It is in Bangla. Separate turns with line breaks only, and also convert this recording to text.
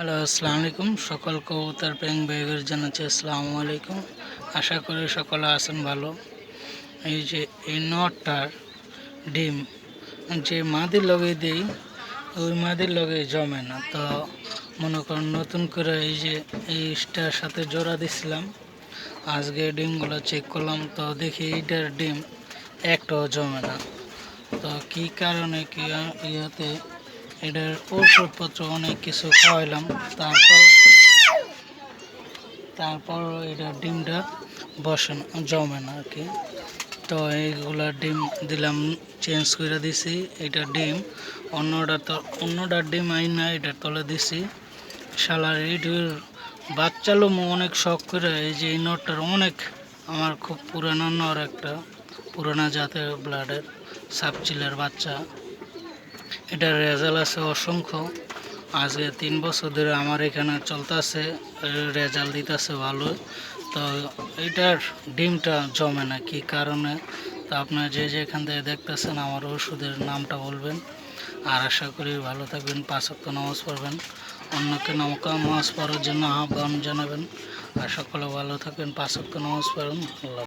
হ্যালো, আসসালামু আলাইকুম। সকল কবুতর প্রেম ভাইদের জানাচ্ছি আসসালামু আলাইকুম। আশা করি সকলে আছেন ভালো। এই যে এই নটটার ডিম যে মাদির লগে দিই, ওই মাদির লগে জমে না। তো মনে করেন নতুন করে এই যে এইটার সাথে জোড়া দিছিলাম, আজকে ডিমগুলো চেক করলাম, তো দেখি এইটার ডিম একটাও জমে না। তো কী কারণে কি ইয়াতে এটার ওষুধপত্র অনেক কিছু খাওয়াইলাম, তারপর এটার ডিমটা বসে না, জমে না আর কি। তো এইগুলা ডিম দিলাম, চেঞ্জ করে দিছি। এটা ডিম অন্যটার ডিম না, এটার তলে দিছি। শালার এইটির বাচ্চালো অনেক শখ করে। এই যে এই নটটার অনেক আমার খুব পুরানো নর, একটা পুরানা জাতের ব্লাডের সাবচিলের বাচ্চা। এটার রেজাল্ট আছে অসংখ্য। আজকে 3 বছর ধরে আমার এখানে চলতেছে, রেজাল্ট দিতেছে ভালো। তো এটার ডিমটা জমে না কি কারণে? তো আপনারা যে যেখান থেকে দেখতেছেন আমার ওষুধের নামটা বলবেন। আর আশা করি ভালো থাকবেন, 5 ওয়াক্ত নামাজ পড়বেন, অন্যকে নামাজ পড়ার জন্য আহ্বান জানাবেন। আর সকলে ভালো থাকবেন, 5 ওয়াক্ত নামাজ পড়ুন। আল্লাহ।